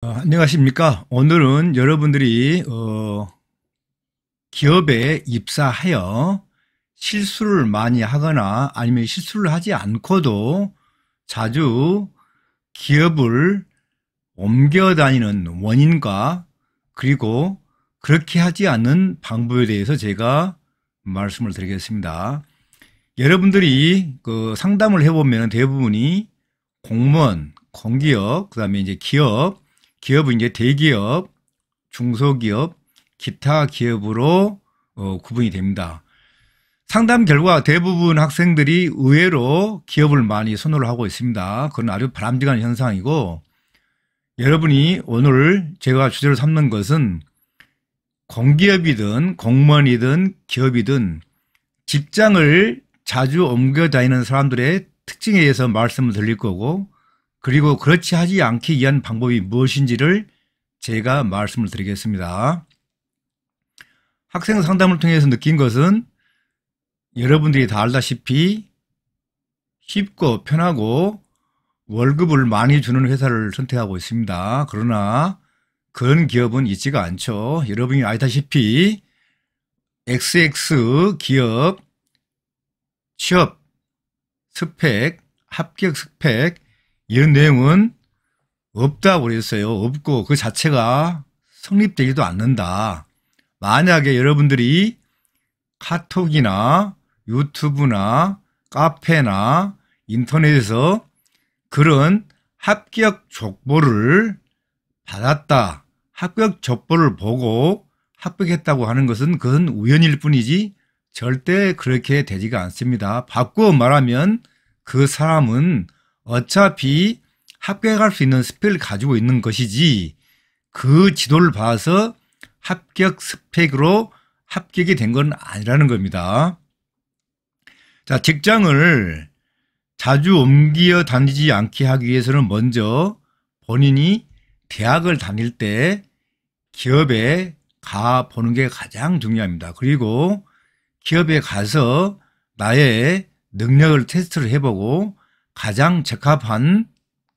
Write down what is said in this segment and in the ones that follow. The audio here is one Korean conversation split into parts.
안녕하십니까. 오늘은 여러분들이 기업에 입사하여 실수를 많이 하거나 아니면 실수를 하지 않고도 자주 기업을 옮겨 다니는 원인과 그리고 그렇게 하지 않는 방법에 대해서 제가 말씀을 드리겠습니다. 여러분들이 상담을 해보면 대부분이 공무원, 공기업, 그 다음에 이제 기업은 이제 대기업, 중소기업, 기타 기업으로 구분이 됩니다. 상담 결과 대부분 학생들이 의외로 기업을 많이 선호를 하고 있습니다. 그건 아주 바람직한 현상이고, 여러분이 오늘 제가 주제로 삼는 것은 공기업이든 공무원이든 기업이든 직장을 자주 옮겨 다니는 사람들의 특징에 대해서 말씀을 드릴 거고, 그리고 그렇지 하지 않기 위한 방법이 무엇인지를 제가 말씀을 드리겠습니다. 학생 상담을 통해서 느낀 것은 여러분들이 다 알다시피 쉽고 편하고 월급을 많이 주는 회사를 선택하고 있습니다. 그러나 그런 기업은 있지가 않죠. 여러분이 알다시피 XX 기업 취업 스펙, 합격 스펙 이런 내용은 없다고 그랬어요. 없고 그 자체가 성립되지도 않는다. 만약에 여러분들이 카톡이나 유튜브나 카페나 인터넷에서 그런 합격 족보를 받았다. 합격 족보를 보고 합격했다고 하는 것은 그건 우연일 뿐이지 절대 그렇게 되지가 않습니다. 바꾸어 말하면 그 사람은 어차피 합격할 수 있는 스펙을 가지고 있는 것이지 그 지도를 봐서 합격 스펙으로 합격이 된 건 아니라는 겁니다. 자, 직장을 자주 옮겨 다니지 않게 하기 위해서는 먼저 본인이 대학을 다닐 때 기업에 가보는 게 가장 중요합니다. 그리고 기업에 가서 나의 능력을 테스트를 해보고 가장 적합한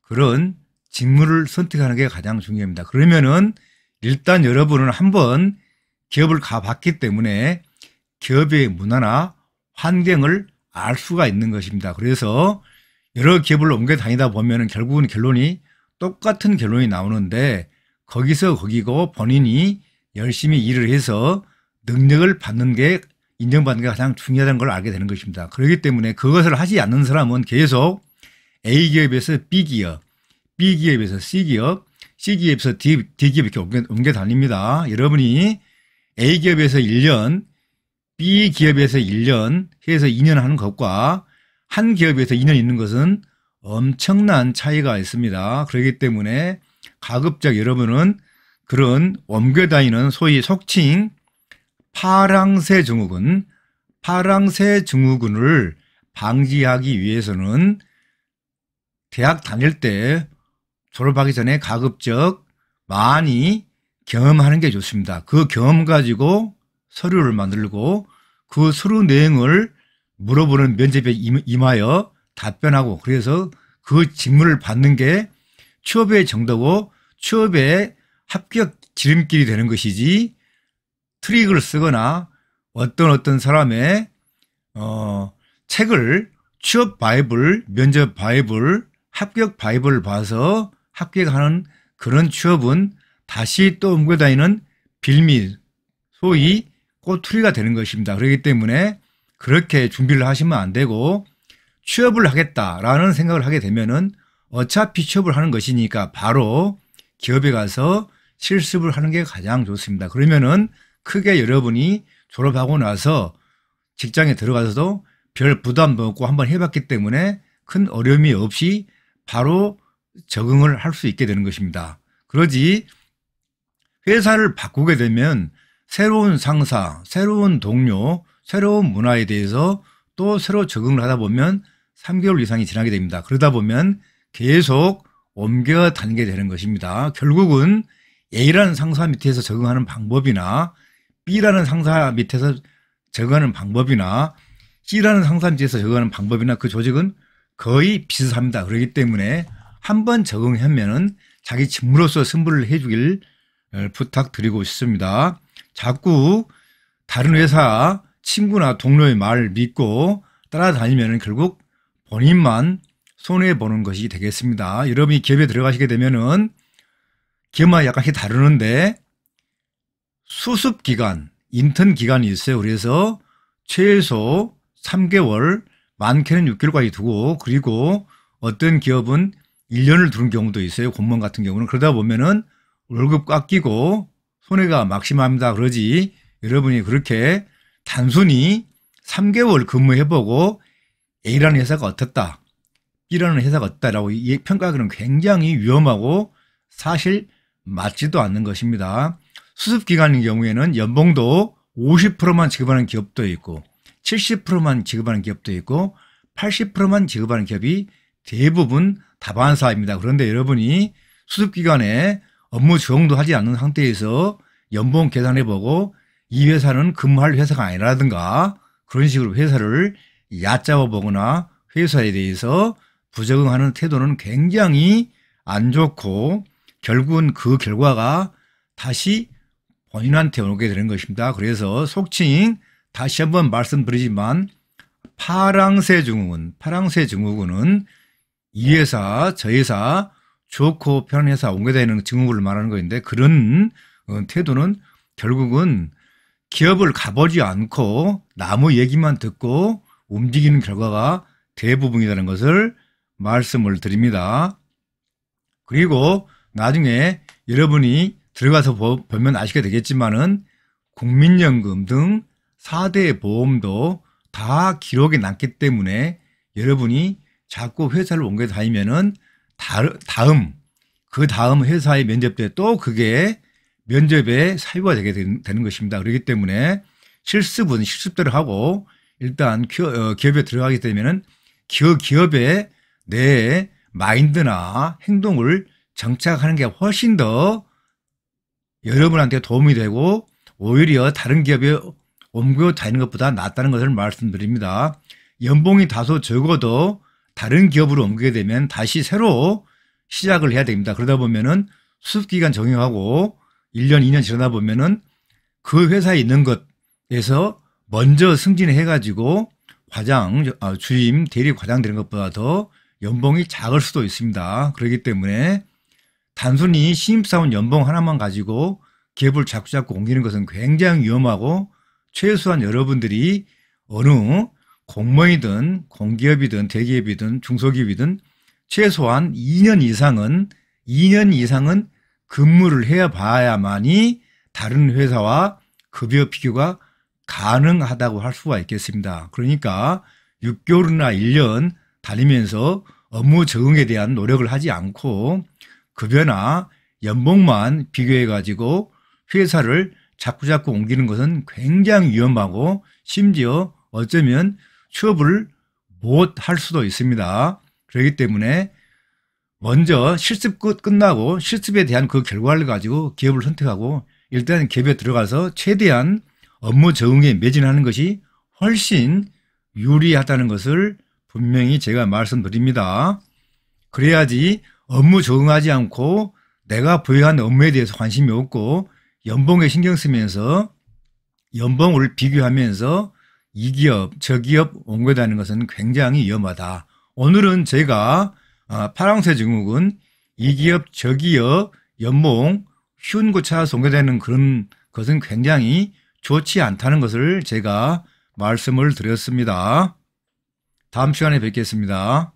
그런 직무를 선택하는 게 가장 중요합니다. 그러면은 일단 여러분은 한번 기업을 가봤기 때문에 기업의 문화나 환경을 알 수가 있는 것입니다. 그래서 여러 기업을 옮겨 다니다 보면은 결국은 결론이 똑같은 결론이 나오는데 거기서 거기고 본인이 열심히 일을 해서 능력을 받는 게 인정받는 게 가장 중요하다는 걸 알게 되는 것입니다. 그렇기 때문에 그것을 하지 않는 사람은 계속 A기업에서 B기업, B기업에서 C기업, C기업에서 D기업 이렇게 옮겨 다닙니다. 여러분이 A기업에서 1년, B기업에서 1년 해서 2년 하는 것과 한 기업에서 2년 있는 것은 엄청난 차이가 있습니다. 그렇기 때문에 가급적 여러분은 그런 옮겨 다니는 소위 속칭 파랑새 증후군을 방지하기 위해서는 대학 다닐 때 졸업하기 전에 가급적 많이 경험하는 게 좋습니다. 그 경험 가지고 서류를 만들고 그 서류 내용을 물어보는 면접에 임하여 답변하고 그래서 그 직무를 받는 게 취업의 정도고 취업의 합격 지름길이 되는 것이지 트릭을 쓰거나 어떤 사람의 책을 취업 바이블, 면접 바이블, 합격 바이블을 봐서 합격하는 그런 취업은 다시 또 옮겨 다니는 빌미, 소위 꼬투리가 되는 것입니다. 그렇기 때문에 그렇게 준비를 하시면 안 되고 취업을 하겠다라는 생각을 하게 되면은 어차피 취업을 하는 것이니까 바로 기업에 가서 실습을 하는 게 가장 좋습니다. 그러면은 크게 여러분이 졸업하고 나서 직장에 들어가서도 별 부담도 없고 한번 해봤기 때문에 큰 어려움이 없이 바로 적응을 할 수 있게 되는 것입니다. 그러지 회사를 바꾸게 되면 새로운 상사, 새로운 동료, 새로운 문화에 대해서 또 새로 적응을 하다 보면 3개월 이상이 지나게 됩니다. 그러다 보면 계속 옮겨 다니게 되는 것입니다. 결국은 A라는 상사 밑에서 적응하는 방법이나 B라는 상사 밑에서 적응하는 방법이나 C라는 상사 밑에서 적응하는 방법이나 그 조직은 거의 비슷합니다. 그렇기 때문에 한번 적응하면은 자기 직무로서 승부를 해주길 부탁드리고 싶습니다. 자꾸 다른 회사 친구나 동료의 말을 믿고 따라다니면 결국 본인만 손해보는 것이 되겠습니다. 여러분이 기업에 들어가시게 되면은 기업마다 약간씩 다르는데 수습기간, 인턴 기간이 있어요. 그래서 최소 3개월, 많게는 6개월까지 두고, 그리고 어떤 기업은 1년을 두는 경우도 있어요. 공무원 같은 경우는. 그러다 보면은 월급 깎이고 손해가 막심합니다. 그러지 여러분이 그렇게 단순히 3개월 근무해보고 A라는 회사가 어떻다, B라는 회사가 어떻다라고 평가하기는 굉장히 위험하고 사실 맞지도 않는 것입니다. 수습기간인 경우에는 연봉도 50%만 지급하는 기업도 있고 70%만 지급하는 기업도 있고 80%만 지급하는 기업이 대부분 다반사입니다. 그런데 여러분이 수습기간에 업무 적응도 하지 않는 상태에서 연봉 계산해보고 이 회사는 근무할 회사가 아니라든가 그런 식으로 회사를 얕잡아 보거나 회사에 대해서 부적응하는 태도는 굉장히 안 좋고 결국은 그 결과가 다시 본인한테 오게 되는 것입니다. 그래서 속칭 다시 한번 말씀드리지만 파랑새 증후군은 이 회사 저 회사 좋고 편한 회사 오게 되는 증후군을 말하는 것인데 그런 태도는 결국은 기업을 가보지 않고 나무 얘기만 듣고 움직이는 결과가 대부분이라는 것을 말씀을 드립니다. 그리고 나중에 여러분이 들어가서 보면 아시게 되겠지만은 국민연금 등 4대 보험도 다 기록에 남기 때문에 여러분이 자꾸 회사를 옮겨 다니면은 그 다음 회사의 면접 때 또 그게 면접의 사유가 되게 되는 것입니다. 그렇기 때문에 실습은 실습대로 하고 일단 기업에 들어가게 되면은 기업의 내 마인드나 행동을 정착하는 게 훨씬 더 여러분한테 도움이 되고 오히려 다른 기업에 옮겨 다니는 것보다 낫다는 것을 말씀드립니다. 연봉이 다소 적어도 다른 기업으로 옮기게 되면 다시 새로 시작을 해야 됩니다. 그러다 보면은 수습기간 적용하고 1년, 2년 지나다 보면은 그 회사에 있는 것에서 먼저 승진해가지고 주임, 대리 과장 되는 것보다 더 연봉이 작을 수도 있습니다. 그렇기 때문에 단순히 신입사원 연봉 하나만 가지고 기업을 자꾸 옮기는 것은 굉장히 위험하고 최소한 여러분들이 어느 공무원이든 공기업이든 대기업이든 중소기업이든 최소한 2년 이상은 근무를 해 봐야만이 다른 회사와 급여 비교가 가능하다고 할 수가 있겠습니다. 그러니까 6개월이나 1년 다니면서 업무 적응에 대한 노력을 하지 않고 급여나 연봉만 비교해 가지고 회사를 자꾸 옮기는 것은 굉장히 위험하고 심지어 어쩌면 취업을 못 할 수도 있습니다. 그렇기 때문에 먼저 실습 끝나고 실습에 대한 그 결과를 가지고 기업을 선택하고 일단 기업에 들어가서 최대한 업무 적응에 매진하는 것이 훨씬 유리하다는 것을 분명히 제가 말씀드립니다. 그래야지 업무 적응하지 않고 내가 부여한 업무에 대해서 관심이 없고 연봉에 신경 쓰면서 연봉을 비교하면서 이 기업 저 기업 옮겨 다니는 것은 굉장히 위험하다. 오늘은 제가 파랑새 증후군 이 기업 저 기업 연봉 쉬운 곳 찾아서 옮겨 다니는 그런 것은 굉장히 좋지 않다는 것을 제가 말씀을 드렸습니다. 다음 시간에 뵙겠습니다.